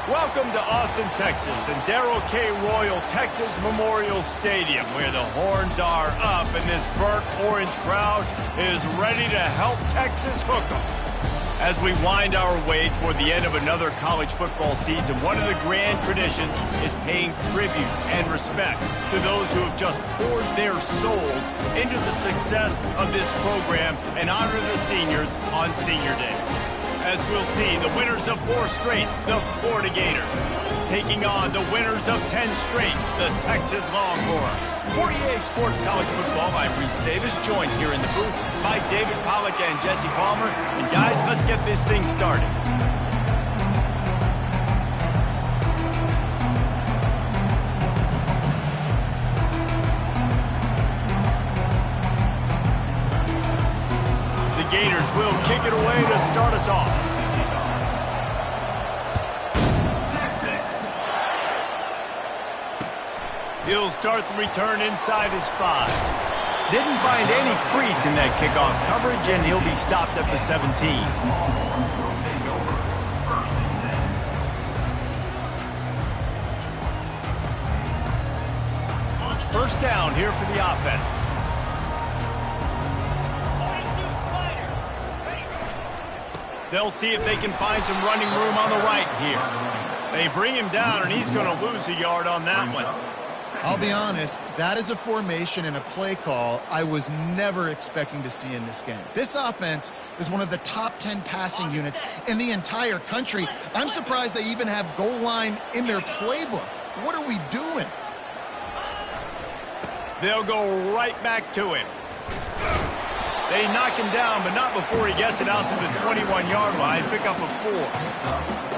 Welcome to Austin, Texas, and Darrell K. Royal Texas Memorial Stadium, where the horns are up and this burnt orange crowd is ready to help Texas hook 'em. As we wind our way toward the end of another college football season, one of the grand traditions is paying tribute and respect to those who have just poured their souls into the success of this program and honor the seniors on Senior Day. As we'll see, the winners of 4 straight, the Florida Gators, taking on the winners of 10 straight, the Texas Longhorns. 48 Sports College Football, I'm Reese Davis, joined here in the booth by David Pollack and Jesse Palmer. And guys, let's get this thing started. The Gators will kick it away to start us off. He'll start the return inside his 5. Didn't find any crease in that kickoff coverage, and he'll be stopped at the 17. First down here for the offense. They'll see if they can find some running room on the right here. They bring him down, and he's going to lose a yard on that one. I'll be honest, that is a formation and a play call I was never expecting to see in this game. This offense is one of the top 10 passing units in the entire country. I'm surprised they even have goal line in their playbook. What are we doing? They'll go right back to him. They knock him down, but not before he gets it out to the 21-yard line. Pick up a 4.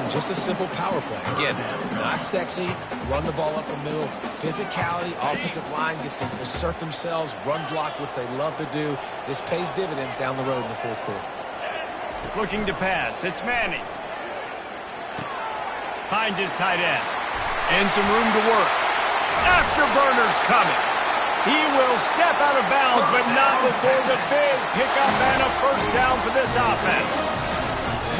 Just a simple power play. Again, not sexy, run the ball up the middle, physicality, offensive line gets to assert themselves, run block, which they love to do. This pays dividends down the road in the fourth quarter. Looking to pass. It's Manning. Finds his tight end. And some room to work. Afterburner's coming. He will step out of bounds, but not before the big pickup and a first down for this offense.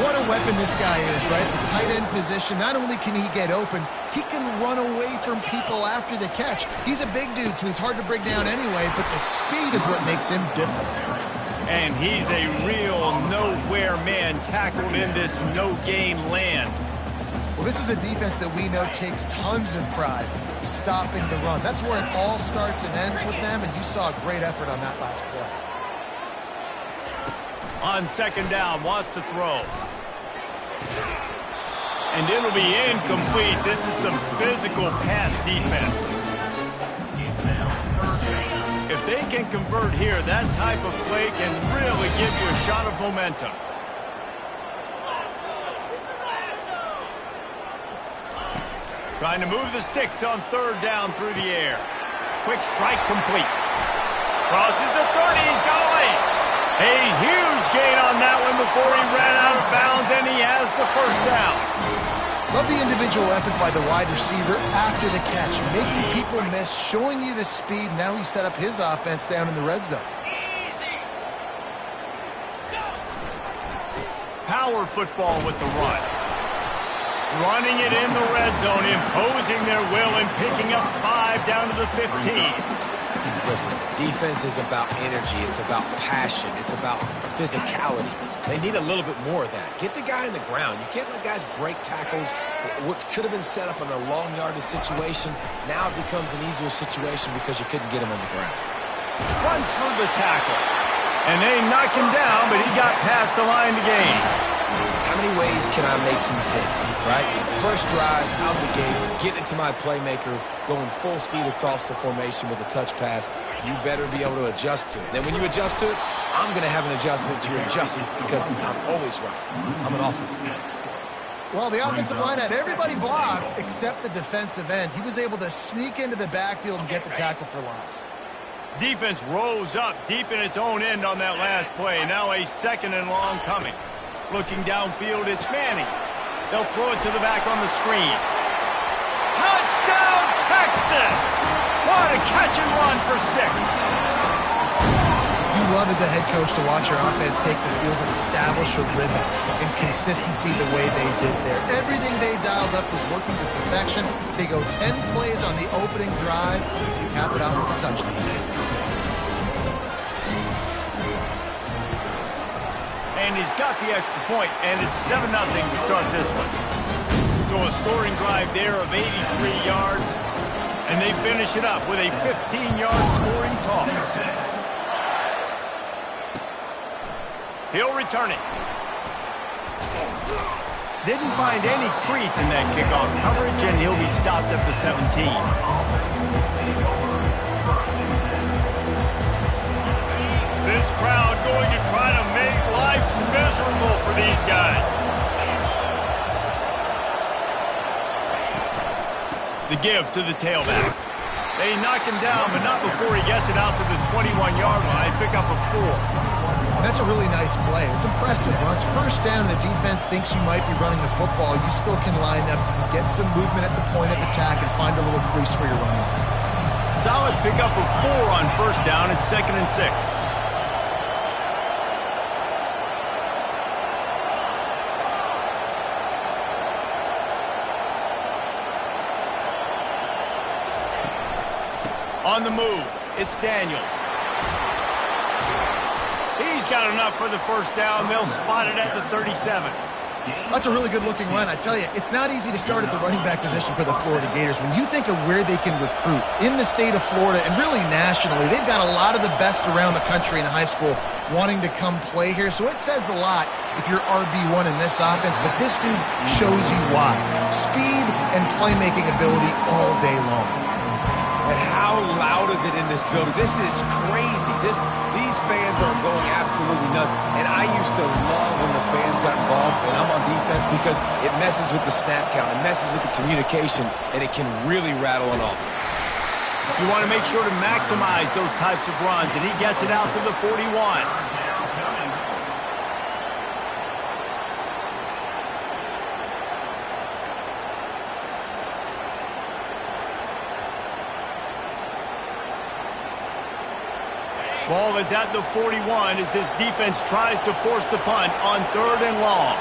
What a weapon this guy is, right? The tight end position, not only can he get open, he can run away from people after the catch. He's a big dude, so he's hard to bring down anyway, but the speed is what makes him different. And he's a real nowhere man tackled in this no-gain land. Well, this is a defense that we know takes tons of pride stopping the run. That's where it all starts and ends with them, and you saw a great effort on that last play. On second down, wants to throw. And it'll be incomplete. This is some physical pass defense. If they can convert here, that type of play can really give you a shot of momentum. Trying to move the sticks on third down through the air. Quick strike complete. Crosses the 30. He's got a lane. A huge gain on that one before he ran out of bounds, and he has the first down. Love the individual effort by the wide receiver after the catch, making people miss, showing you the speed. Now he set up his offense down in the red zone. Power football with the run. Running it in the red zone, imposing their will and picking up 5 down to the 15. Listen, defense is about energy. It's about passion. It's about physicality. They need a little bit more of that. Get the guy in the ground. You can't let guys break tackles. What could have been set up in a long yardage situation, now it becomes an easier situation because you couldn't get him on the ground. Runs through the tackle. And they knock him down, but he got past the line to gain. How many ways can I make you think, right? First drive, out the gates, get it to my playmaker, going full speed across the formation with a touch pass. You better be able to adjust to it. Then when you adjust to it, I'm going to have an adjustment to your adjustment because I'm always right. I'm an offensive guy. Well, the offensive line had everybody blocked except the defensive end. He was able to sneak into the backfield and get the tackle for loss. Defense rose up deep in its own end on that last play. Now a second and long coming. Looking downfield, it's Manning. They'll throw it to the back on the screen. Touchdown, Texas! What a catch and run for 6. You love as a head coach to watch your offense take the field and establish a rhythm and consistency the way they did there. Everything they dialed up was working to perfection. They go 10 plays on the opening drive, cap it out with a touchdown. And he's got the extra point, and it's 7-0 to start this one. So a scoring drive there of 83 yards, and they finish it up with a 15-yard scoring toss. He'll return it. Didn't find any crease in that kickoff coverage, and he'll be stopped at the 17. This crowd going to try to make life miserable for these guys. The give to the tailback. They knock him down, but not before he gets it out to the 21-yard line. Pick up a 4. That's a really nice play. It's impressive. When it's first down, the defense thinks you might be running the football. You still can line up, get some movement at the point of attack, and find a little crease for your running. Solid pick up of 4 on first down. It's 2nd and 6. On the move, it's Daniels. He's got enough for the first down. They'll spot it at the 37. That's a really good-looking run. I tell you, it's not easy to start at the running back position for the Florida Gators. When you think of where they can recruit in the state of Florida and really nationally, they've got a lot of the best around the country in high school wanting to come play here. So it says a lot if you're RB1 in this offense, but this dude shows you why. Speed and playmaking ability all day long. And how loud is it in this building? This is crazy. These fans are going absolutely nuts. And I used to love when the fans got involved, and I'm on defense, because it messes with the snap count, it messes with the communication, and it can really rattle an offense. You want to make sure to maximize those types of runs, and he gets it out to the 41. Ball is at the 41 as this defense tries to force the punt on 3rd and long.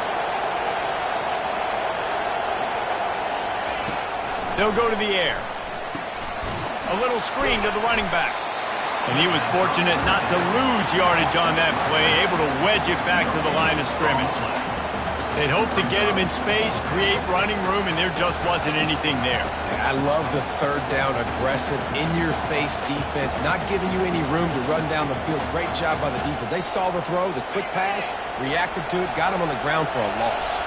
They'll go to the air. A little screen to the running back. And he was fortunate not to lose yardage on that play, able to wedge it back to the line of scrimmage. They'd hoped to get him in space, create running room, and there just wasn't anything there. I love the 3rd down aggressive, in-your-face defense, not giving you any room to run down the field. Great job by the defense. They saw the throw, the quick pass, reacted to it, got him on the ground for a loss.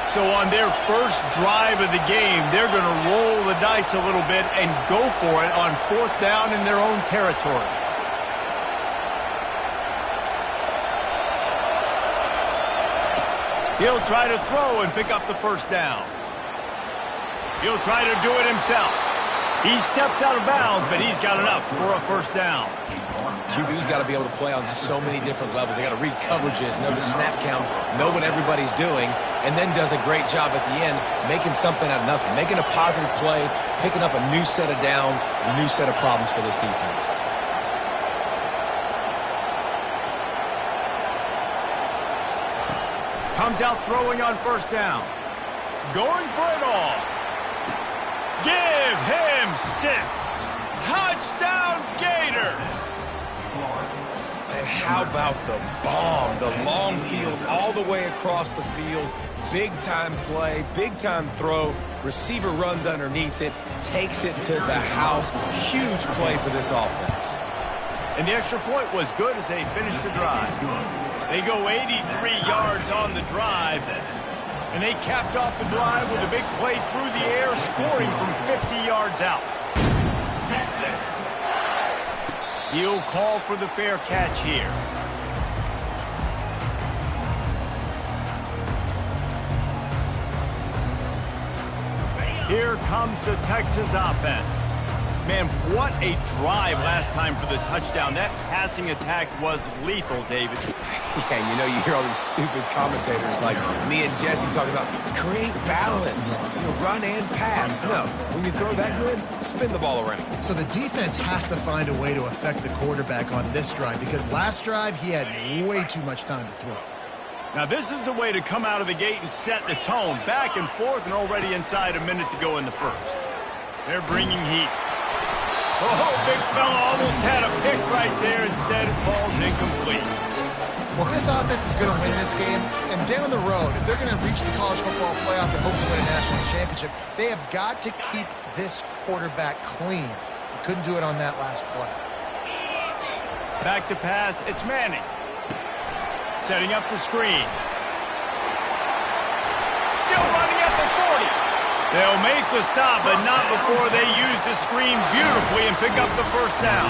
So on their first drive of the game, they're going to roll the dice a little bit and go for it on 4th down in their own territory. He'll try to throw and pick up the first down. He'll try to do it himself. He steps out of bounds, but he's got enough for a first down. QB's got to be able to play on so many different levels. They got to read coverages, know the snap count, know what everybody's doing, and then does a great job at the end making something out of nothing, making a positive play, picking up a new set of downs, a new set of problems for this defense. Comes out throwing on first down. Going for it all. Give him 6. Touchdown Gators. And how about the bomb? The long field all the way across the field. Big-time play, big-time throw. Receiver runs underneath it, takes it to the house. Huge play for this offense. And the extra point was good as they finished the drive. They go 83 yards on the drive, and they capped off the drive with a big play through the air, scoring from 50 yards out. He'll call for the fair catch here. Here comes the Texas offense. Man, what a drive last time for the touchdown. That passing attack was lethal, David. Yeah, and you know, you hear all these stupid commentators like me and Jesse talking about create balance, run and pass. No, when you throw that good, spin the ball around. So the defense has to find a way to affect the quarterback on this drive because last drive he had way too much time to throw. Now this is the way to come out of the gate and set the tone. Back and forth and already inside a minute to go in the first. They're bringing heat. Oh, big fella almost had a pick right there. Instead, it falls incomplete. Well, if this offense is going to win this game, and down the road, if they're going to reach the college football playoff and hope to win a national championship, they have got to keep this quarterback clean. They couldn't do it on that last play. Back to pass. It's Manning. Setting up the screen. Still running at the 40. They'll make the stop, but not before they use the screen beautifully and pick up the first down.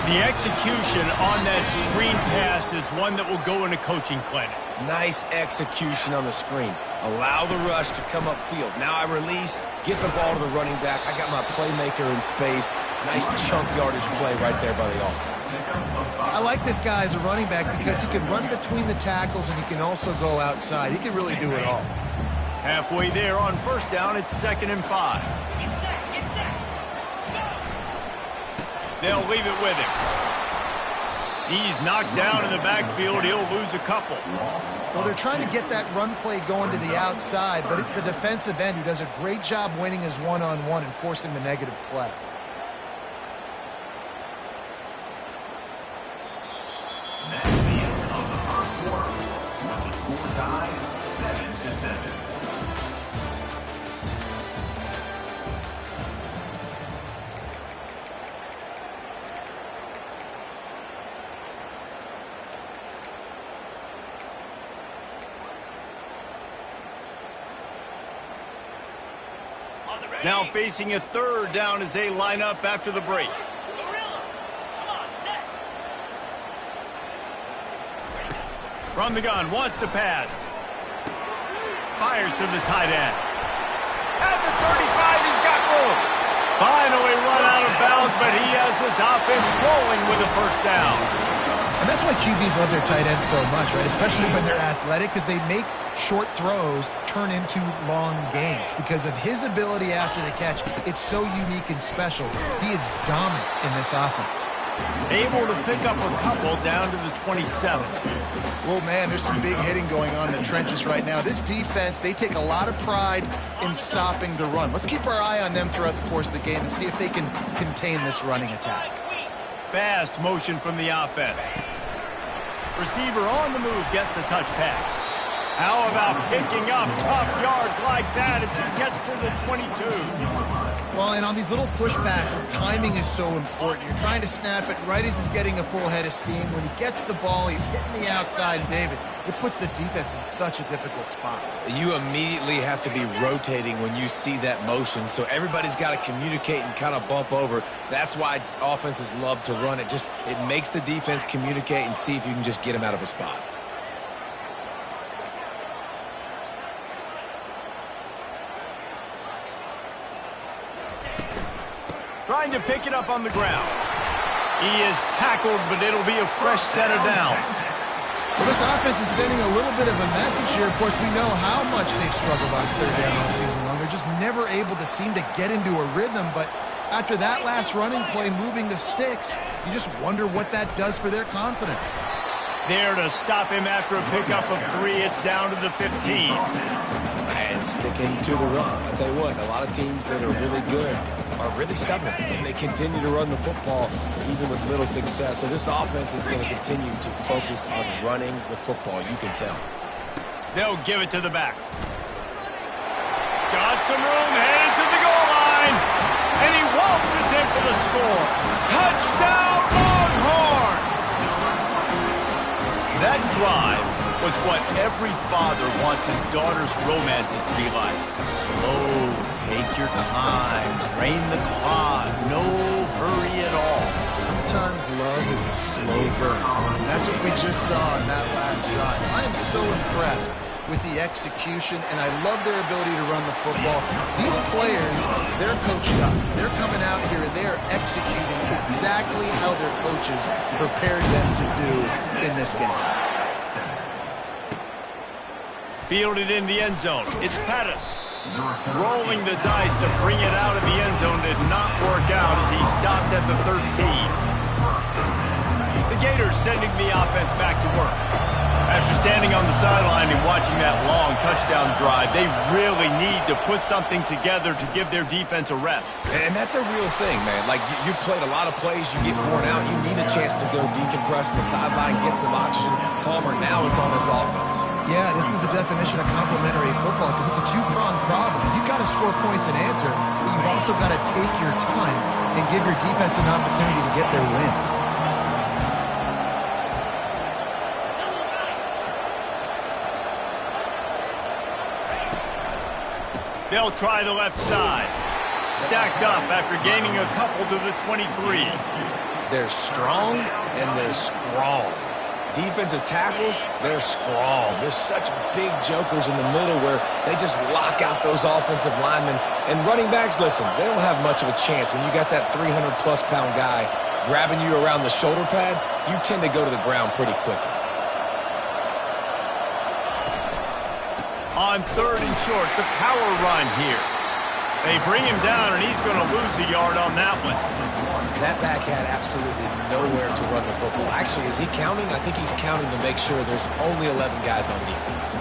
The execution on that screen pass is one that will go in a coaching clinic. Nice execution on the screen. Allow the rush to come upfield. Now I release, get the ball to the running back. I got my playmaker in space. Nice chunk yardage play right there by the offense. I like this guy as a running back because he can run between the tackles and he can also go outside. He can really do it all. Halfway there on first down, it's 2nd and 5. They'll leave it with him. He's knocked down in the backfield. He'll lose a couple. Well, they're trying to get that run play going to the outside, but it's the defensive end who does a great job winning his one-on-one and forcing the negative play. That's the end of the first quarter. With the score tied 7-7. Now facing a 3rd down as they line up after the break. From the gun, wants to pass. Fires to the tight end. At the 35, he's got room. Finally run out of bounds, but he has his offense rolling with a first down. And that's why QBs love their tight ends so much, right? Especially when they're athletic, because they make short throws turn into long gains. Because of his ability after the catch, it's so unique and special. He is dominant in this offense. Able to pick up a couple down to the 27. Well, man, there's some big hitting going on in the trenches right now. This defense, they take a lot of pride in stopping the run. Let's keep our eye on them throughout the course of the game and see if they can contain this running attack. Fast motion from the offense. Receiver on the move gets the touch pass. How about picking up tough yards like that as he gets to the 22? Well, and on these little push passes, timing is so important. You're trying to snap it right as he's getting a full head of steam. When he gets the ball, he's hitting the outside, and David, it puts the defense in such a difficult spot. You immediately have to be rotating when you see that motion, so everybody's got to communicate and kind of bump over. That's why offenses love to run it. It makes the defense communicate and see if you can just get him out of a spot. Trying to pick it up on the ground. He is tackled, but it'll be a fresh set of downs. Well, this offense is sending a little bit of a message here. Of course, we know how much they've struggled on 3rd down all season long. They're just never able to seem to get into a rhythm. But after that last running play, moving the sticks, you just wonder what that does for their confidence. There to stop him after a pickup of 3. It's down to the 15. And sticking to the run. I'll tell you what, a lot of teams that are really good are really stubborn, and they continue to run the football even with little success. So this offense is going to continue to focus on running the football, you can tell. They'll give it to the back. Got some room, headed to the goal line, and he waltzes in for the score. Touchdown, Longhorns! That drive was what every father wants his daughter's romances to be like. Slow, take your time, drain the clock, no hurry at all. Sometimes love is a slow burn. And that's what we just saw in that last drive. I am so impressed with the execution, and I love their ability to run the football. These players, they're coached up. They're coming out here and they're executing exactly how their coaches prepared them to do in this game. Fielded in the end zone. It's Pettis. Rolling the dice to bring it out of the end zone did not work out as he stopped at the 13. The Gators sending the offense back to work. After standing on the sideline and watching that long touchdown drive, they really need to put something together to give their defense a rest. And that's a real thing, man. Like, you played a lot of plays, you get worn out, you need a chance to go decompress on the sideline, get some oxygen. Palmer, now it's on this offense. Yeah, this is the definition of complementary football because it's a two-pronged problem. You've got to score points and answer, but you've also got to take your time and give your defense an opportunity to get their win. They'll try the left side. Stacked up after gaining a couple to the 23. They're strong and they're strong. Defensive tackles, they're strong. There's such big jokers in the middle where they just lock out those offensive linemen. And running backs, listen, they don't have much of a chance. When you got that 300-plus pound guy grabbing you around the shoulder pad, you tend to go to the ground pretty quickly. On 3rd and short, the power run here. They bring him down, and he's going to lose a yard on that one. That back had absolutely nowhere to run the football. Actually, is he counting? I think he's counting to make sure there's only 11 guys on defense.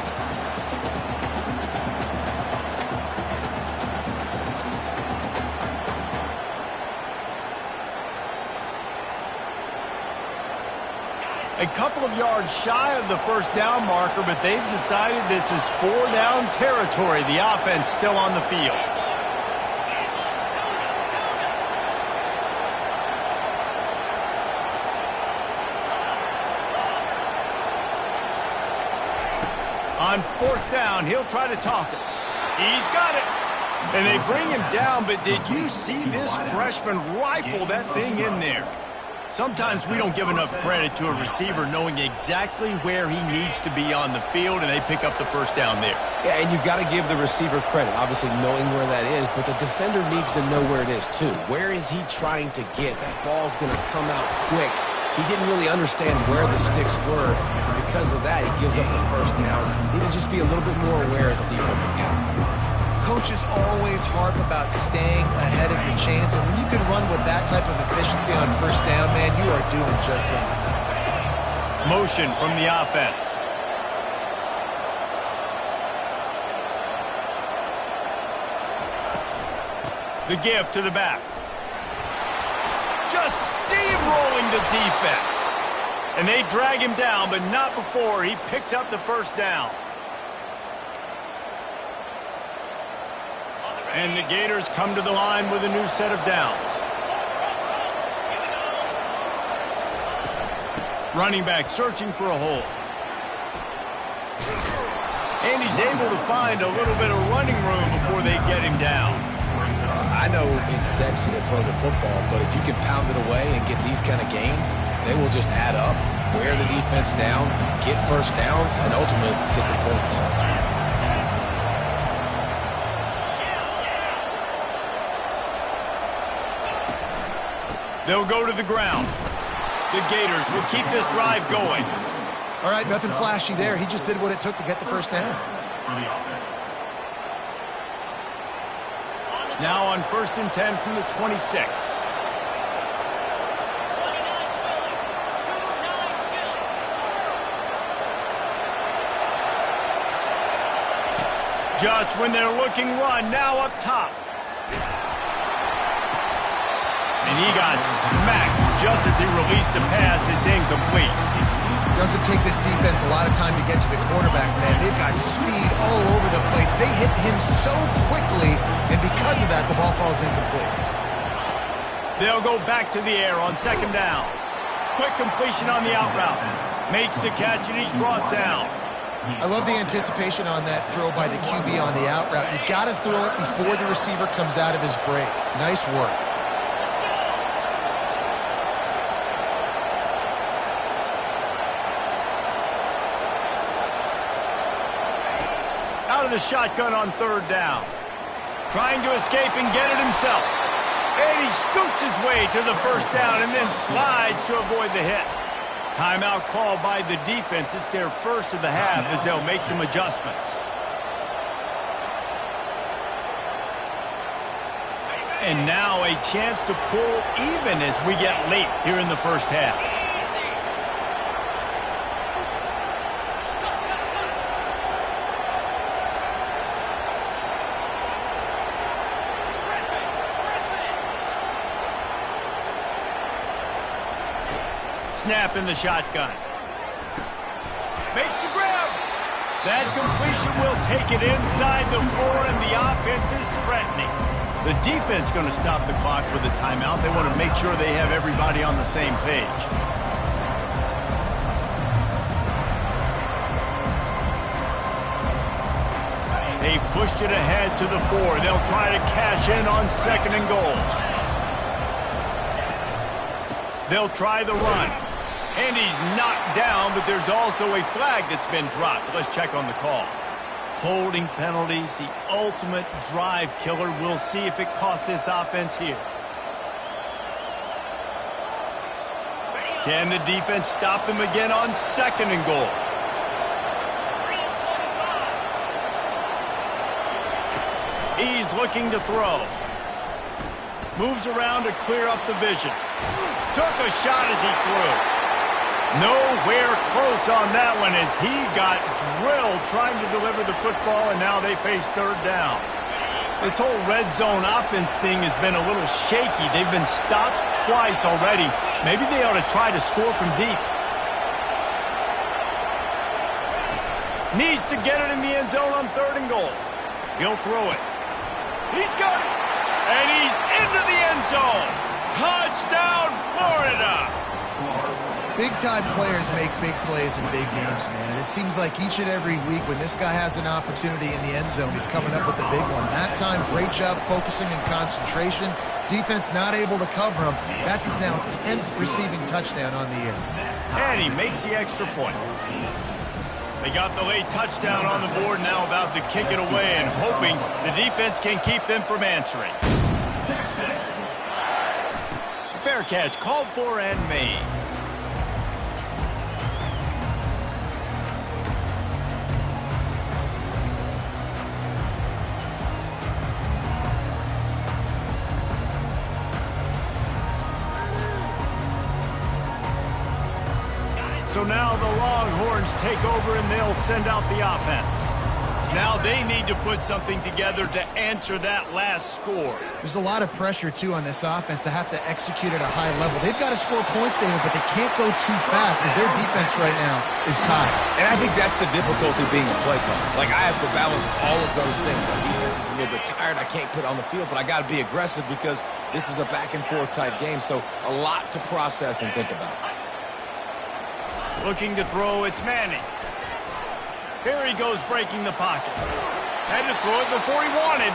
A couple of yards shy of the first down marker, but they've decided this is 4-down territory. The offense still on the field. On 4th down, he'll try to toss it. He's got it. And they bring him down, but did you see this freshman rifle that thing in there? Sometimes we don't give enough credit to a receiver knowing exactly where he needs to be on the field, and they pick up the first down there. Yeah, and you've got to give the receiver credit, obviously knowing where that is, but the defender needs to know where it is too. Where is he trying to get? That ball's going to come out quick. He didn't really understand where the sticks were, and because of that, he gives up the first down. Need to just be a little bit more aware as a defensive guy. Coaches always harp about staying ahead of the chains, and when you can run with that type of efficiency on first down, man, you are doing just that. Motion from the offense. The give to the back. Just steamrolling the defense. And they drag him down, but not before he picks up the first down. And the Gators come to the line with a new set of downs. Running back searching for a hole. And he's able to find a little bit of running room before they get him down. I know it's sexy to throw the football, but if you can pound it away and get these kind of gains, they will just add up, wear the defense down, get first downs, and ultimately get some points. They'll go to the ground. The Gators will keep this drive going. All right, nothing flashy there. He just did what it took to get the first down. Now on 1st and 10 from the 26. Just when they're looking run, now up top. And he got smacked just as he released the pass. It's incomplete. Doesn't take this defense a lot of time to get to the quarterback, man. They've got speed all over the place. They hit him so quickly, and because of that, the ball falls incomplete. They'll go back to the air on 2nd down. Quick completion on the out route. Makes the catch, and he's brought down. I love the anticipation on that throw by the QB on the out route. You got to throw it before the receiver comes out of his break. Nice work. out of the shotgun on third down. Trying to escape and get it himself. And he scoots his way to the first down and then slides to avoid the hit. Timeout called by the defense. It's their first of the half as they'll make some adjustments. And now a chance to pull even as we get late here in the first half. Snap in the shotgun. Makes the grab. That completion will take it inside the 4, and the offense is threatening. The defense going to stop the clock with a timeout. They want to make sure they have everybody on the same page. They've pushed it ahead to the 4. They'll try to cash in on 2nd and goal. They'll try the run. And he's knocked down, but there's also a flag that's been dropped. Let's check on the call. Holding penalties, the ultimate drive killer. We'll see if it costs this offense here. Can the defense stop them again on 2nd and goal? He's looking to throw. Moves around to clear up the vision. Took a shot as he threw. Nowhere close on that one as he got drilled trying to deliver the football, and now they face third down. This whole red zone offense thing has been a little shaky. They've been stopped twice already. Maybe they ought to try to score from deep. Needs to get it in the end zone on 3rd and goal. He'll throw it. He's got it. And he's into the end zone. Touchdown, Florida. Big-time players make big plays in big games, man. And it seems like each and every week when this guy has an opportunity in the end zone, he's coming up with the big one. That time, great job focusing and concentration. Defense not able to cover him. That's his now 10th receiving touchdown on the year. And he makes the extra point. They got the late touchdown on the board, now about to kick it away and hoping the defense can keep them from answering. Fair catch called for and made. So now the Longhorns take over and they'll send out the offense. Now they need to put something together to answer that last score. There's a lot of pressure, too, on this offense to have to execute at a high level. They've got to score points, David, but they can't go too fast because their defense right now is tied. And I think that's the difficulty being a play caller. Like, I have to balance all of those things. My defense is a little bit tired. I can't put on the field, but I got to be aggressive because this is a back-and-forth type game. So a lot to process and think about. Looking to throw, it's Manning. Here he goes breaking the pocket. Had to throw it before he wanted.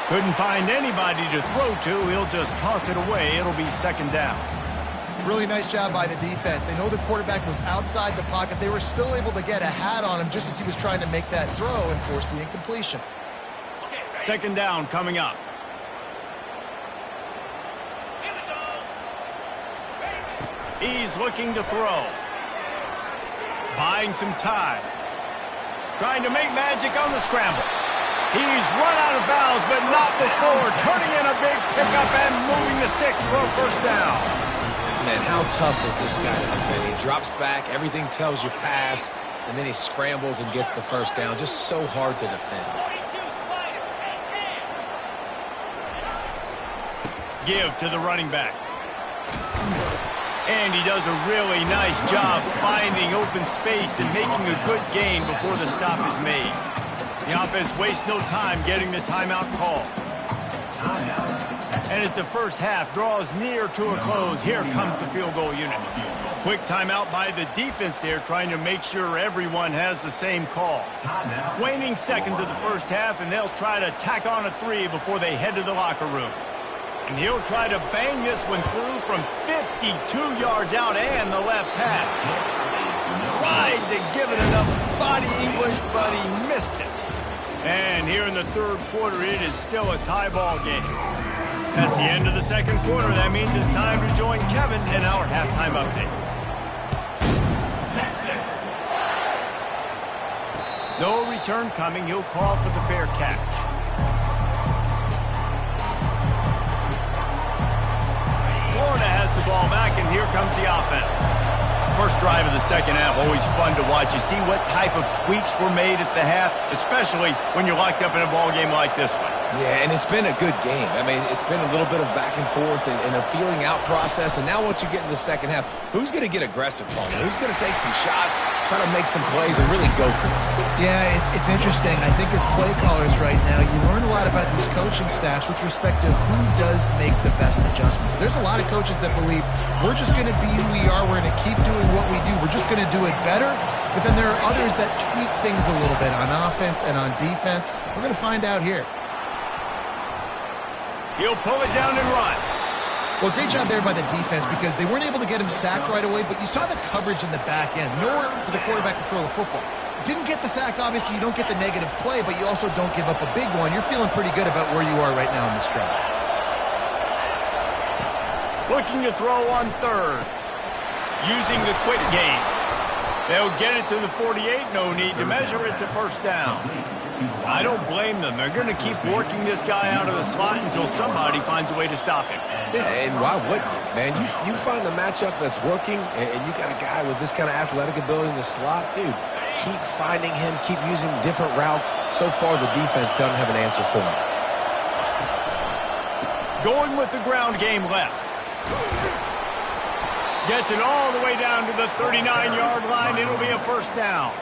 Couldn't find anybody to throw to. He'll just toss it away. It'll be 2nd down. Really nice job by the defense. They know the quarterback was outside the pocket. They were still able to get a hat on him just as he was trying to make that throw and force the incompletion. 2nd down coming up. He's looking to throw. Buying some time. Trying to make magic on the scramble. He's run out of bounds, but not before. Turning in a big pickup and moving the sticks for a 1st down. Man, how tough is this guy to defend? He drops back, everything tells you pass, and then he scrambles and gets the 1st down. Just so hard to defend. Give to the running back. And he does a really nice job finding open space and making a good gain before the stop is made. The offense wastes no time getting the timeout call. And as the first half draws near to a close, here comes the field goal unit. Quick timeout by the defense there, trying to make sure everyone has the same call. Waning seconds of the first half, and they'll try to tack on a 3 before they head to the locker room. And he'll try to bang this one through from 52 yards out and the left hash. Tried to give it enough body English, but he missed it. And here in the third quarter, it is still a tie ball game. That's the end of the second quarter. That means it's time to join Kevin in our halftime update. No return coming. He'll call for the fair catch. Florida has the ball back, and here comes the offense. First drive of the second half, always fun to watch. You see what type of tweaks were made at the half, especially when you're locked up in a ball game like this one. Yeah, and it's been a good game. I mean, it's been a little bit of back and forth and a feeling out process. And now once you get in the second half, who's going to get aggressive, Paul? Who's going to take some shots, try to make some plays, and really go for it? Yeah, it's interesting. I think as play callers right now, you learn a lot about these coaching staffs with respect to who does make the best adjustments. There's a lot of coaches that believe we're just going to be who we are. We're going to keep doing what we do. We're just going to do it better. But then there are others that tweak things a little bit on offense and on defense. We're going to find out here. He'll pull it down and run. Well, great job there by the defense because they weren't able to get him sacked right away, but you saw the coverage in the back end. Nowhere for the quarterback to throw the football. Didn't get the sack, obviously. You don't get the negative play, but you also don't give up a big one. You're feeling pretty good about where you are right now in this drive. Looking to throw on third. Using the quick game. They'll get it to the 48. No need to measure. It's a first down. I don't blame them. They're going to keep working this guy out of the slot until somebody finds a way to stop him. Yeah, and why wouldn't you, man? You find a matchup that's working, and you got a guy with this kind of athletic ability in the slot, dude. Keep finding him, keep using different routes. So far, the defense doesn't have an answer for him. Going with the ground game left. Gets it all the way down to the 39-yard line. It'll be a first down.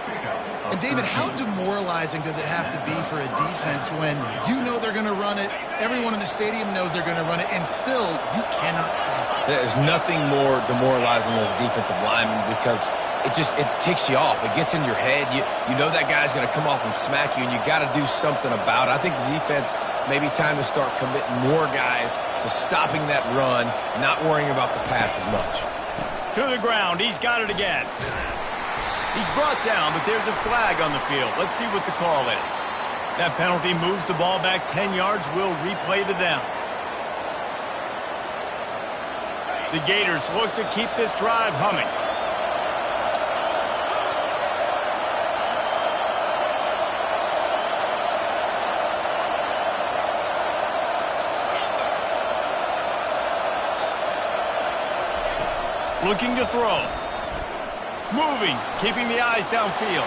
And, David, how demoralizing does it have to be for a defense when you know they're going to run it, everyone in the stadium knows they're going to run it, and still you cannot stop it? There's nothing more demoralizing as a defensive lineman because it ticks you off. It gets in your head. You know that guy's going to come off and smack you, and you got to do something about it. I think the defense maybe time to start committing more guys to stopping that run, not worrying about the pass as much. To the ground. He's got it again. He's brought down, but there's a flag on the field. Let's see what the call is. That penalty moves the ball back 10 yards. We'll replay the down. The Gators look to keep this drive humming. Looking to throw. Moving, keeping the eyes downfield.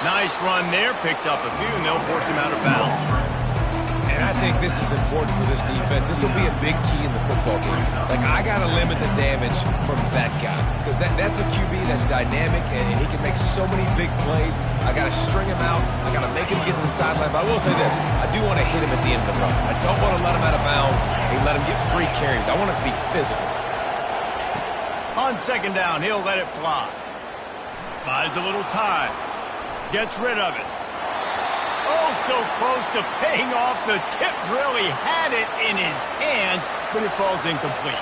Nice run there, picks up a few, and they'll force him out of bounds. And I think this is important for this defense. This will be a big key in the football game. Like, I got to limit the damage from that guy because that's a QB that's dynamic, and he can make so many big plays. I got to string him out. I got to make him get to the sideline. But I will say this. I do want to hit him at the end of the runs. I don't want to let him out of bounds and let him get free carries. I want it to be physical. On second down, he'll let it fly. Buys a little time. Gets rid of it. Oh, so close to paying off. The tip drill. He had it in his hands, but it falls incomplete.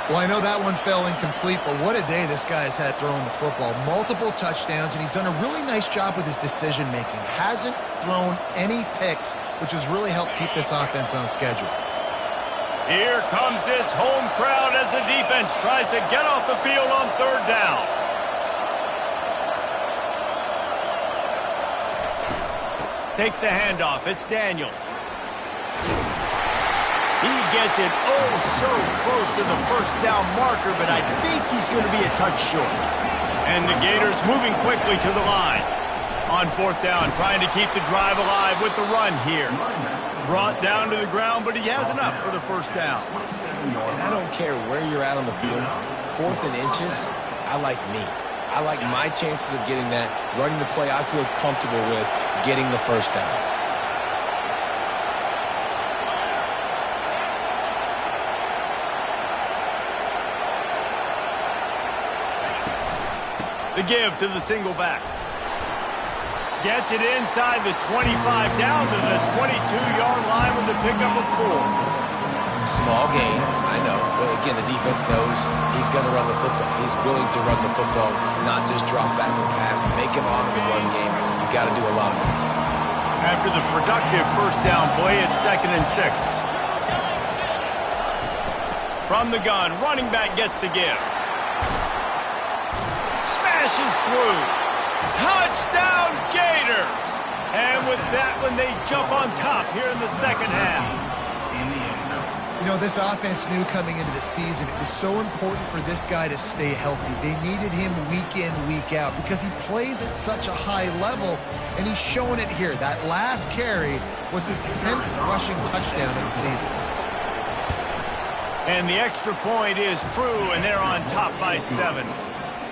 Well, I know that one fell incomplete, but what a day this guy has had throwing the football. Multiple touchdowns, and he's done a really nice job with his decision-making. Hasn't thrown any picks, which has really helped keep this offense on schedule. Here comes this home crowd as the defense tries to get off the field on third down. Takes the handoff. It's Daniels. He gets it so close to the first down marker, but I think he's going to be a touch short. And the Gators moving quickly to the line. On fourth down, trying to keep the drive alive with the run here. Brought down to the ground, but he has enough for the first down. And I don't care where you're at on the field. 4th and inches, I like me. I like my chances of getting that, running the play I feel comfortable with, getting the first down. The give to the single back. Gets it inside the 25, down to the 22-yard line with a pickup of 4. Small gain, I know. But again, the defense knows he's going to run the football. He's willing to run the football, not just drop back and pass, make him honor the run game. You You got to do a lot of this. After the productive first down play, it's 2nd and 6. From the gun, running back gets to give. Smashes through. Touchdown Gators! And with that one, they jump on top here in the second half. You know, this offense knew coming into the season it was so important for this guy to stay healthy. They needed him week in, week out because he plays at such a high level, and he's showing it here. That last carry was his 10th rushing touchdown of the season. And the extra point is true, and they're on top by 7.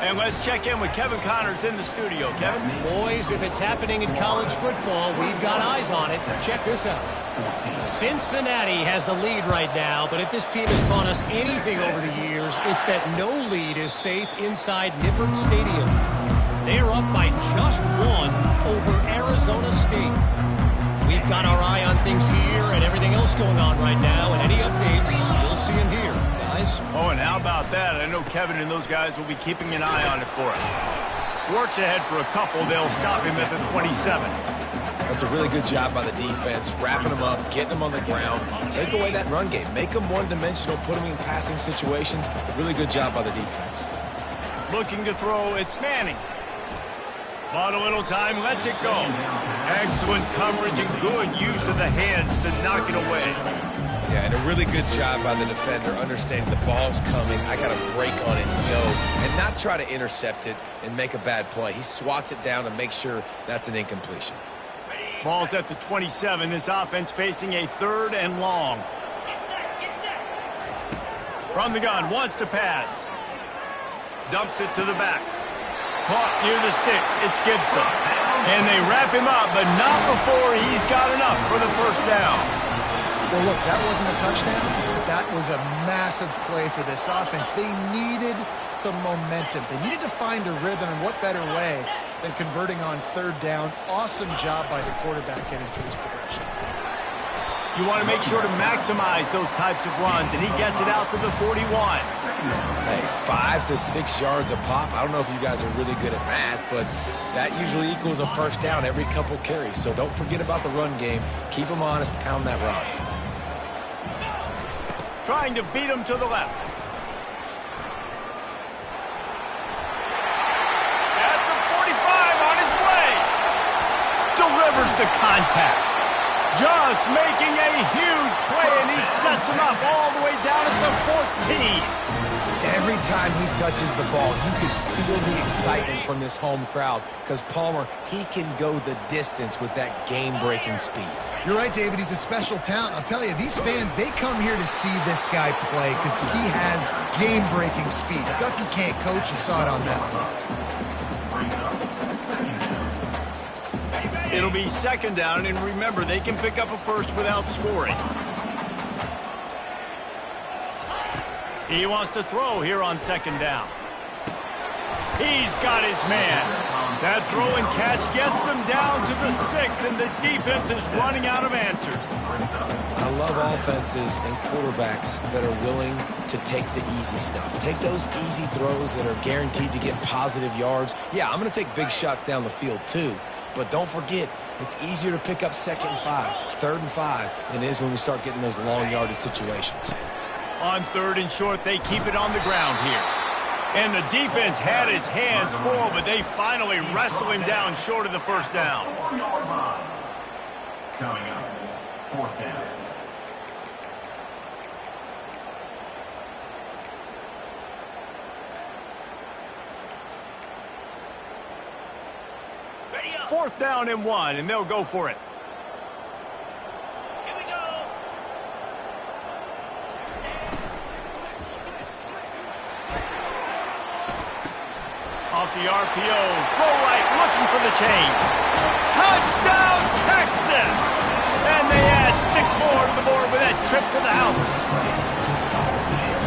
And let's check in with Kevin Connors in the studio. Kevin? Boys, if it's happening in college football, we've got eyes on it. Check this out. Cincinnati has the lead right now, but if this team has taught us anything over the years, it's that no lead is safe inside Nippert Stadium. They're up by just 1 over Arizona State. We've got our eye on things here and everything else going on right now, and any updates, you'll see them here, guys. Oh, and how about that? I know Kevin and those guys will be keeping an eye on it for us. Works ahead for a couple. They'll stop him at the 27. That's a really good job by the defense, wrapping them up, getting them on the ground. Take away that run game. Make them one-dimensional, put them in passing situations. Really good job by the defense. Looking to throw, it's Manning. Bought a little time, lets it go. Excellent coverage and good use of the hands to knock it away. Yeah, and a really good job by the defender, understanding the ball's coming. I got to break on it and go, and not try to intercept it and make a bad play. He swats it down and makes sure that's an incompletion. Ball's at the 27. This offense facing a 3rd and long. From the gun, wants to pass. Dumps it to the back. Caught near the sticks. It's Gibson. And they wrap him up, but not before he's got enough for the first down. Well, look, that wasn't a touchdown, but that was a massive play for this offense. They needed some momentum. They needed to find a rhythm, and what better way than converting on 3rd down. Awesome job by the quarterback getting through his progression. You want to make sure to maximize those types of runs, and he gets it out to the 41. Hey, 5 to 6 yards a pop. I don't know if you guys are really good at math, but that usually equals a first down every couple carries. So don't forget about the run game. Keep them honest, pound that rock. Trying to beat him to the left. At the 45 on his way. Delivers the contact. Just making a huge play, and he sets him up all the way down at the 14. Every time he touches the ball, you can feel the excitement from this home crowd because Palmer, he can go the distance with that game-breaking speed. You're right, David. He's a special talent. I'll tell you, these fans, they come here to see this guy play because he has game-breaking speed. Stuff you can't coach. You saw it on that one. It'll be 2nd down, and remember, they can pick up a first without scoring. He wants to throw here on 2nd down. He's got his man. That throw and catch gets them down to the 6, and the defense is running out of answers. I love offenses and quarterbacks that are willing to take the easy stuff. Take those easy throws that are guaranteed to get positive yards. Yeah, I'm going to take big shots down the field too. But don't forget, it's easier to pick up 2nd and 5, 3rd and 5 than it is when we start getting those long yardage situations. On 3rd and short, they keep it on the ground here. And the defense had his hands full, but they finally wrestle him down short of the first down. Coming up, 4th down. Fourth down and 1, and they'll go for it. Here we go. Off the RPO, throw right, looking for the change. Touchdown, Texas! And they add 6 more to the board with that trip to the house.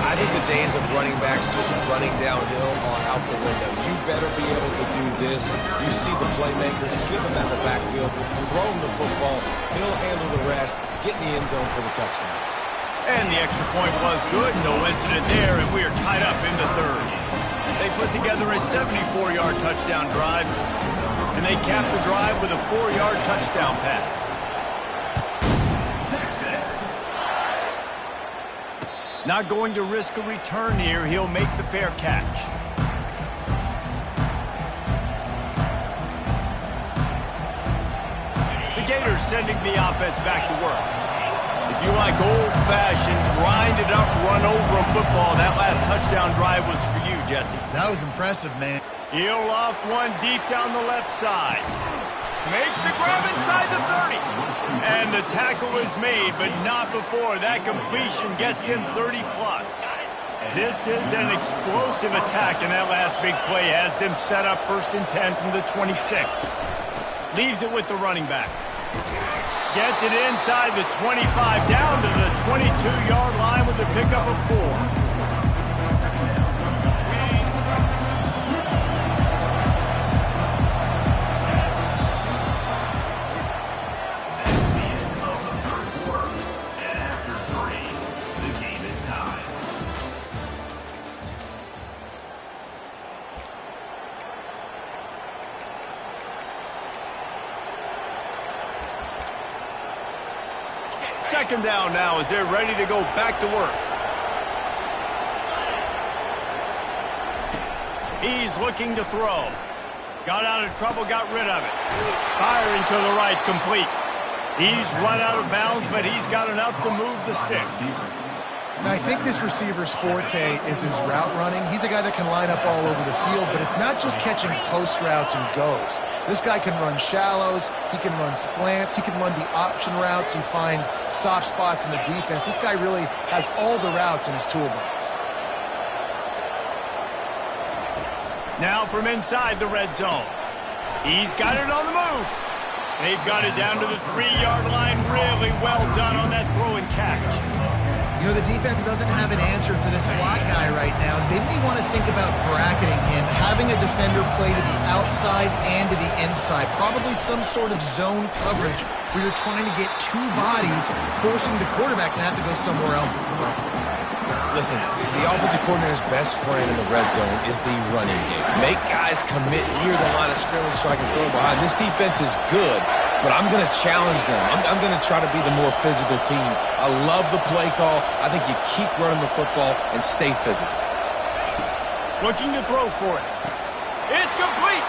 I think the days of running backs just running downhill are out the window. You better be able to do this. You see the playmakers slip him down the backfield, throw him the football, he'll handle the rest, get in the end zone for the touchdown. And the extra point was good, no incident there, and we are tied up in the 3rd. They put together a 74-yard touchdown drive. And they cap the drive with a 4-yard touchdown pass. Not going to risk a return here. He'll make the fair catch. The Gators sending the offense back to work. If you like old-fashioned, grind-it-up, run-over football, that last touchdown drive was for you, Jesse. That was impressive, man. He'll loft one deep down the left side. Makes the grab inside the 30. And the tackle is made, but not before that completion gets him 30-plus. This is an explosive attack, and that last big play has them set up 1st and 10 from the 26. Leaves it with the running back. Gets it inside the 25, down to the 22-yard line with a pickup of 4. Second down now as they're ready to go back to work. He's looking to throw. Got out of trouble, got rid of it. Firing to the right, complete. He's run out of bounds, but he's got enough to move the sticks. Now, I think this receiver's forte is his route running. He's a guy that can line up all over the field, but it's not just catching post routes and goes. This guy can run shallows, he can run slants, he can run the option routes and find soft spots in the defense. This guy really has all the routes in his toolbox. Now from inside the red zone. He's got it on the move. They've got it down to the 3-yard line. Really well done on that throw and catch. You know, the defense doesn't have an answer for this slot guy right now. They may want to think about bracketing him, having a defender play to the outside and to the inside. Probably some sort of zone coverage where you're trying to get 2 bodies, forcing the quarterback to have to go somewhere else. Listen, the offensive coordinator's best friend in the red zone is the running game. Make guys commit near the line of scrimmage so I can throw behind. This defense is good, but I'm going to challenge them. I'm going to try to be the more physical team. I love the play call. I think you keep running the football and stay physical. Looking to throw for it. It's complete.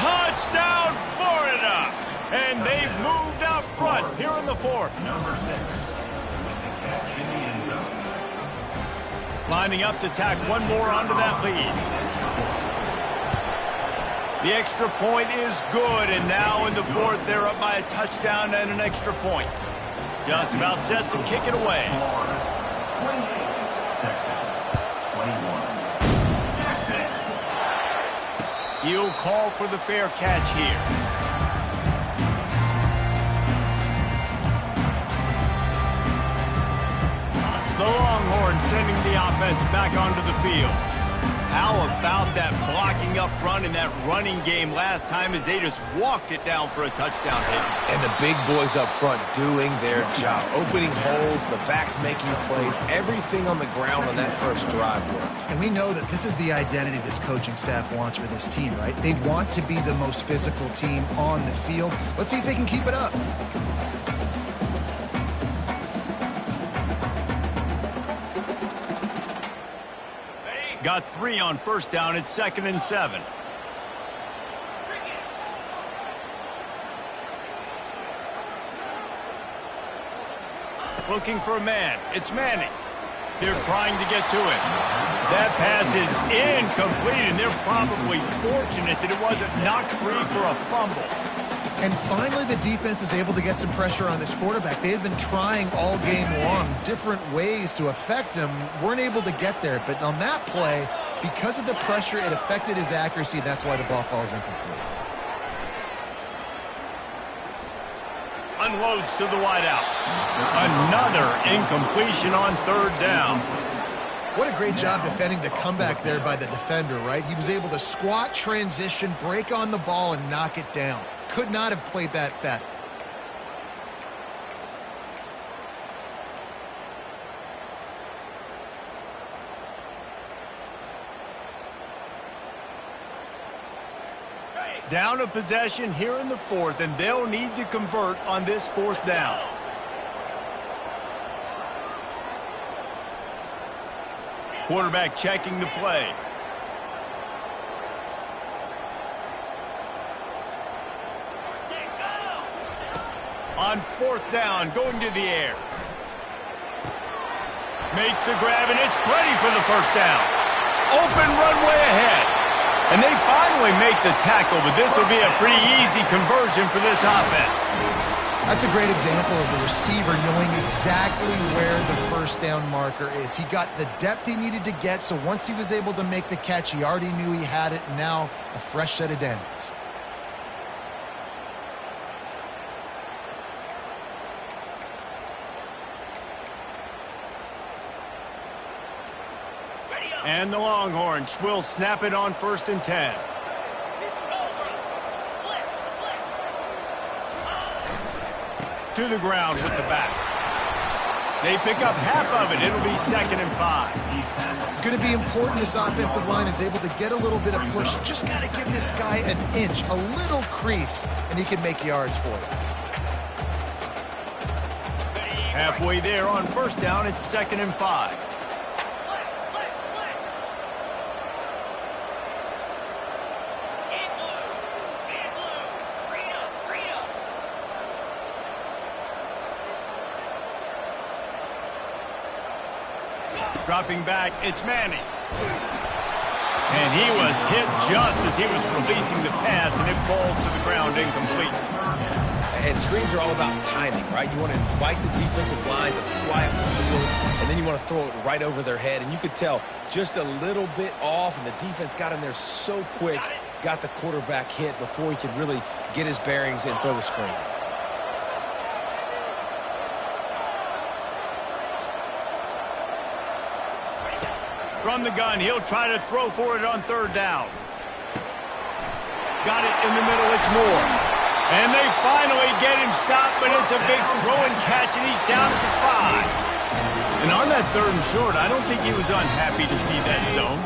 Touchdown, Florida. And they've moved out front here in the 4th. Number 6 with the catch in the end zone. Lining up to tack one more onto that lead. The extra point is good, and now in the 4th, they're up by a touchdown and an extra point. Just about set to kick it away. Florida, 28. Texas, 21. Texas. He'll call for the fair catch here. The Longhorns sending the offense back onto the field. How about that blocking up front and that running game last time as they just walked it down for a touchdown hit? And the big boys up front doing their job. Opening holes, the backs making plays, everything on the ground on that first drive worked. And we know that this is the identity this coaching staff wants for this team, right? They want to be the most physical team on the field. Let's see if they can keep it up. Got 3 on first down. It's 2nd and 7. Looking for a man. It's Manning. They're trying to get to him. That pass is incomplete, and they're probably fortunate that it wasn't knocked free for a fumble. And finally, the defense is able to get some pressure on this quarterback. They had been trying all game long different ways to affect him, weren't able to get there. But on that play, because of the pressure, it affected his accuracy. That's why the ball falls incomplete. Unloads to the wideout. Another incompletion on 3rd down. What a great job defending the comeback there by the defender, right? He was able to squat, transition, break on the ball, and knock it down. Could not have played that better. Down a possession here in the fourth, and they'll need to convert on this fourth down. Quarterback checking the play. On fourth down, going to the air. Makes the grab, and it's ready for the first down. Open runway ahead. And they finally make the tackle, but this will be a pretty easy conversion for this offense. That's a great example of the receiver knowing exactly where the first down marker is. He got the depth he needed to get, so once he was able to make the catch, he already knew he had it. Now, a fresh set of downs. And the Longhorns will snap it on 1st and 10. To the ground with the back. They pick up half of it. It'll be 2nd and 5. It's going to be important this offensive line is able to get a little bit of push. Just got to give this guy an inch, a little crease, and he can make yards for it. Halfway there on 1st down, it's 2nd and 5. Dropping back, it's Manning. And he was hit just as he was releasing the pass, and it falls to the ground incomplete. And screens are all about timing, right? You want to invite the defensive line to fly up the field, and then you want to throw it right over their head. And you could tell just a little bit off, and the defense got in there so quick, got the quarterback hit before he could really get his bearings and throw the screen. From the gun, he'll try to throw for it on 3rd down. Got it in the middle, it's Moore. And they finally get him stopped, but it's a big throw and catch, and he's down at the 5. And on that 3rd and short, I don't think he was unhappy to see that zone.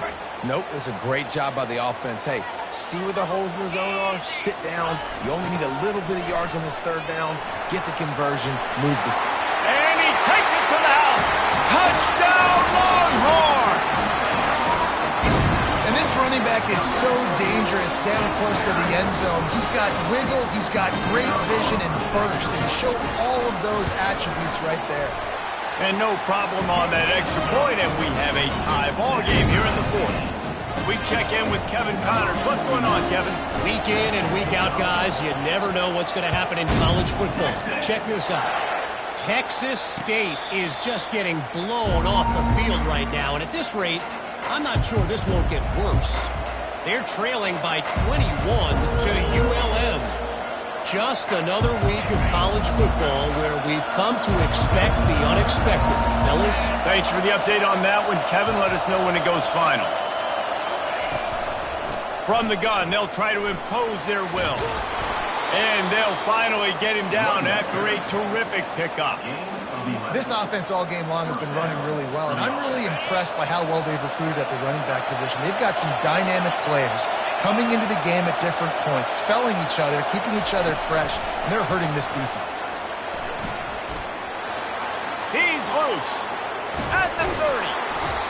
Nope, it was a great job by the offense. Hey, see where the holes in the zone are? Sit down. You only need a little bit of yards on this 3rd down. Get the conversion, move the stick. And he takes it to the house. Touchdown, Longhorn! And this running back is so dangerous down close to the end zone. He's got wiggle, he's got great vision and burst, and he showed all of those attributes right there. And no problem on that extra point, and we have a tie ball game here in the 4th. We check in with Kevin Connors. What's going on, Kevin? Week in and week out, guys, you never know what's going to happen in college football. Check this out. Texas State is just getting blown off the field right now, and at this rate, I'm not sure this won't get worse. They're trailing by 21 to ULM. Just another week of college football where we've come to expect the unexpected. Fellas? Thanks for the update on that one, Kevin. Let us know when it goes final. From the gun, they'll try to impose their will. And they'll finally get him down after a terrific pickup. This offense all game long has been running really well, and I'm really impressed by how well they've recruited at the running back position. They've got some dynamic players coming into the game at different points, spelling each other, keeping each other fresh, and they're hurting this defense. He's loose at the 30.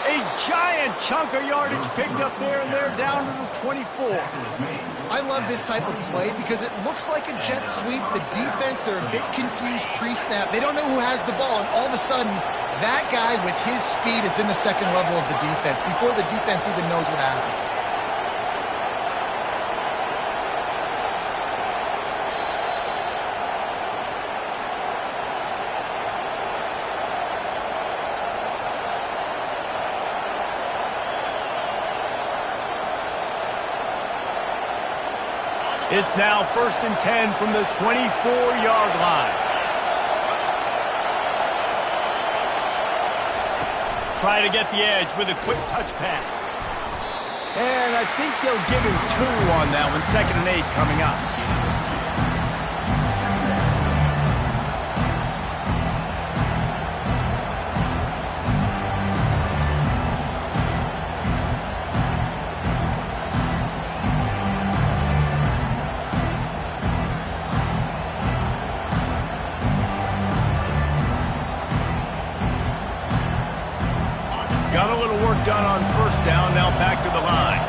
A giant chunk of yardage picked up there, and they're down to the 24. I love this type of play because it looks like a jet sweep. The defense, they're a bit confused pre-snap. They don't know who has the ball, and all of a sudden, that guy with his speed is in the second level of the defense before the defense even knows what happened. It's now 1st and 10 from the 24-yard line. Try to get the edge with a quick touch pass. And I think they'll give him 2 on that one. 2nd and 8 coming up. done on first down. Now back to the line.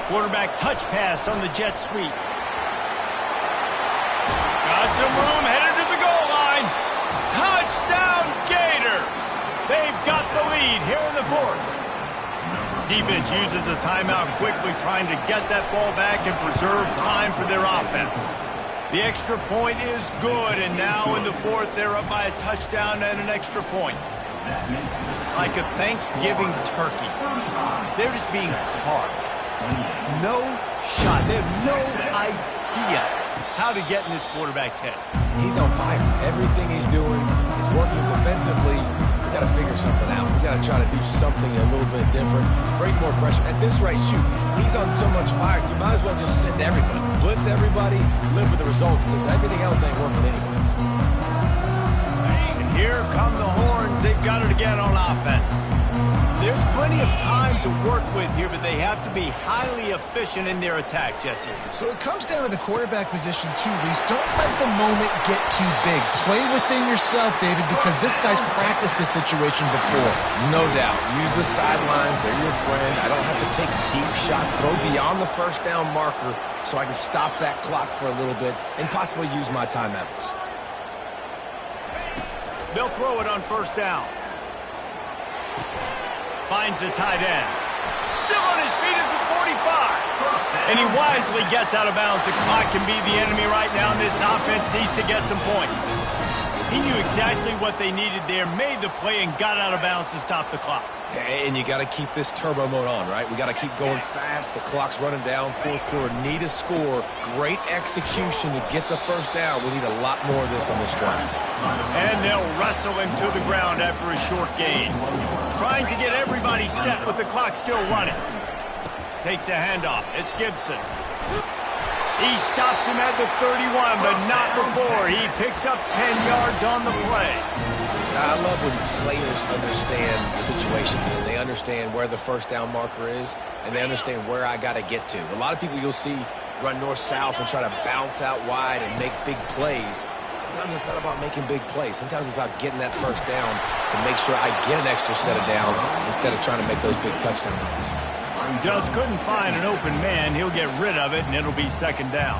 Quarterback touch pass on the jet sweep. Got some room, headed to the goal line. Touchdown Gators! They've got the lead here in the fourth. Defense uses a timeout quickly, trying to get that ball back and preserve time for their offense. The extra point is good, and now in the fourth, they're up by a touchdown and an extra point. Like a Thanksgiving turkey. They're just being carved. No shot. They have no idea how to get in this quarterback's head. He's on fire. Everything he's doing is working defensively. We got to figure something out. We got to try to do something a little bit different. Bring more pressure. At this rate, shoot, he's on so much fire. You might as well just send everybody. Blitz everybody, live with the results, because everything else ain't working anyways. And here come the horns. They've got it again on offense. There's plenty of time to work with here, but they have to be highly efficient in their attack, Jesse. So it comes down to the quarterback position too, Reese. Don't let the moment get too big. Play within yourself, David, because this guy's practiced this situation before. No doubt. Use the sidelines. They're your friend. I don't have to take deep shots. Throw beyond the first down marker so I can stop that clock for a little bit and possibly use my timeouts. They'll throw it on first down. Finds the tight end. Still on his feet at the 45. And he wisely gets out of bounds. The clock can be the enemy right now, and this offense needs to get some points. He knew exactly what they needed there, made the play, and got out of bounds to stop the clock. And you got to keep this turbo mode on, right? We got to keep going fast. The clock's running down. Fourth quarter, need a score. Great execution to get the first down. We need a lot more of this on this drive. And they'll wrestle him to the ground after a short gain. Trying to get everybody set with the clock still running. Takes the handoff. It's Gibson. He stops him at the 31, but not before. He picks up 10 yards on the play. I love when players understand situations and they understand where the first down marker is and they understand where I got to get to. A lot of people you'll see run north-south and try to bounce out wide and make big plays. Sometimes it's not about making big plays. Sometimes it's about getting that first down to make sure I get an extra set of downs instead of trying to make those big touchdown runs. Just couldn't find an open man. He'll get rid of it, and it'll be second down.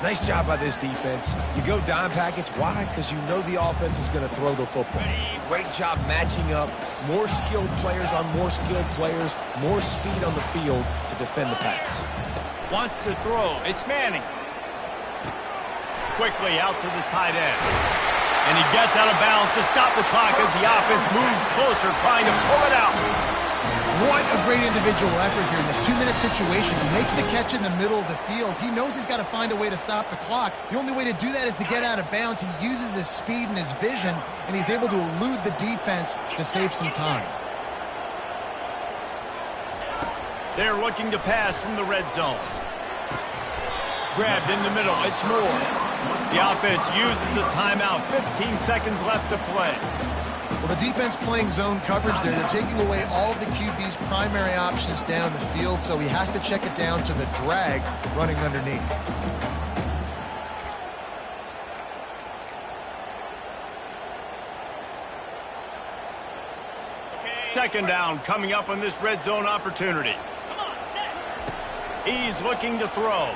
Nice job by this defense. You go dime package. Why? Because you know the offense is going to throw the football. Great job matching up. More skilled players on more skilled players. More speed on the field to defend the pass. Wants to throw. It's Manning. Quickly out to the tight end. And he gets out of bounds to stop the clock as the offense moves closer, trying to pull it out. What a great individual effort here in this 2-minute situation. He makes the catch in the middle of the field. He knows he's got to find a way to stop the clock. The only way to do that is to get out of bounds. He uses his speed and his vision, and he's able to elude the defense to save some time. They're looking to pass from the red zone. Grabbed in the middle. It's Moore. The offense uses a timeout. 15 seconds left to play. Well, the defense playing zone coverage there. They're taking away all of the QB's primary options down the field, so he has to check it down to the drag running underneath. Second down coming up on this red zone opportunity. He's looking to throw.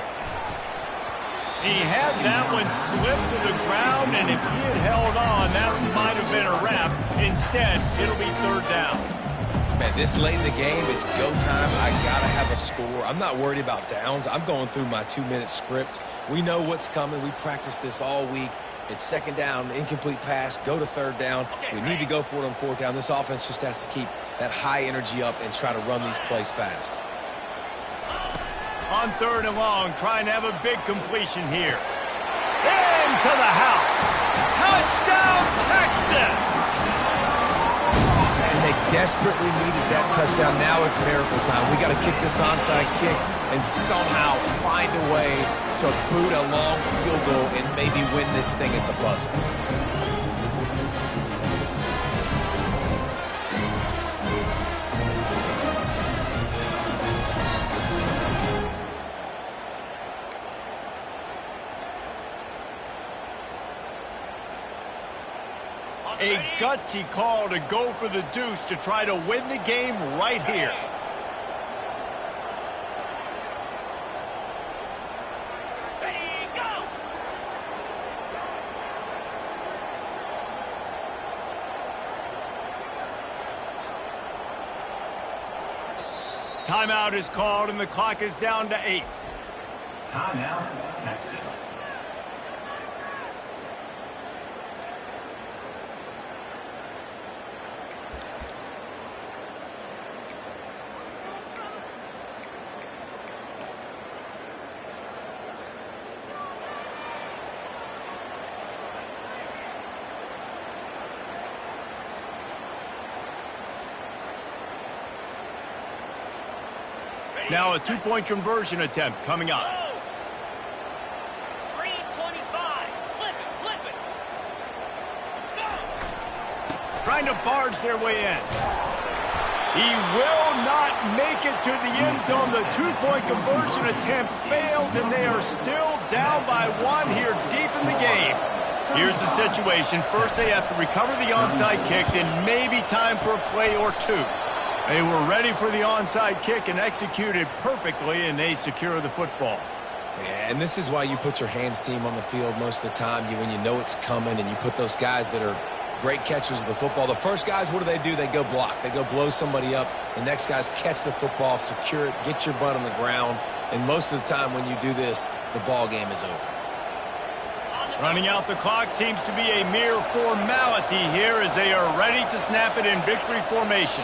He had that one slip to the ground, and if he had held on, that might have been a wrap. Instead, it'll be third down. Man, this late in the game, it's go time. I got to have a score. I'm not worried about downs. I'm going through my 2-minute script. We know what's coming. We practiced this all week. It's second down, incomplete pass, go to third down. We need to go for it on fourth down. This offense just has to keep that high energy up and try to run these plays fast. On third and long, trying to have a big completion here. Into the house. Touchdown, Texas! And they desperately needed that touchdown. Now it's miracle time. We got to kick this onside kick and somehow find a way to boot a long field goal and maybe win this thing at the buzzer. A gutsy call to go for the deuce to try to win the game right here. Ready, go! Timeout is called, and the clock is down to 8. Timeout, Texas. Now a two-point conversion attempt coming up. 3:25. Flip it. Go! Trying to barge their way in. He will not make it to the end zone. The two-point conversion attempt fails, and they are still down by 1 here deep in the game. Here's the situation. First, they have to recover the onside kick, then maybe time for a play or two. They were ready for the onside kick and executed perfectly, and they secure the football. Yeah, and this is why you put your hands team on the field most of the time when you know it's coming, and you put those guys that are great catchers of the football. The first guys, what do? They go block. They go blow somebody up. The next guys catch the football, secure it, get your butt on the ground. And most of the time when you do this, the ball game is over. Running out the clock seems to be a mere formality here as they are ready to snap it in victory formation.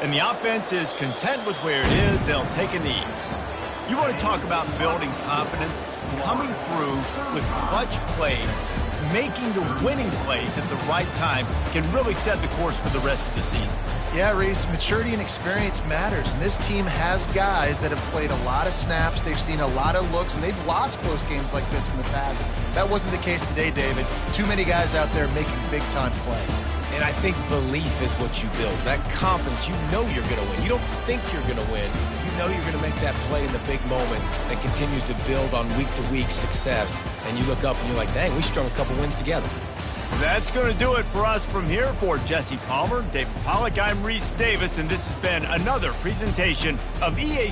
And the offense is content with where it is. They'll take a knee. You want to talk about building confidence? Coming through with clutch plays, making the winning plays at the right time can really set the course for the rest of the season. Yeah, Reese, maturity and experience matters, and this team has guys that have played a lot of snaps, they've seen a lot of looks, and they've lost close games like this in the past. That wasn't the case today, David. Too many guys out there making big-time plays. And I think belief is what you build. That confidence, you know you're going to win. You don't think you're going to win. You know you're going to make that play in the big moment that continues to build on week-to-week success. And you look up and you're like, dang, we strung a couple wins together. That's going to do it for us from here. For Jesse Palmer, David Pollack, I'm Reese Davis, and this has been another presentation of EA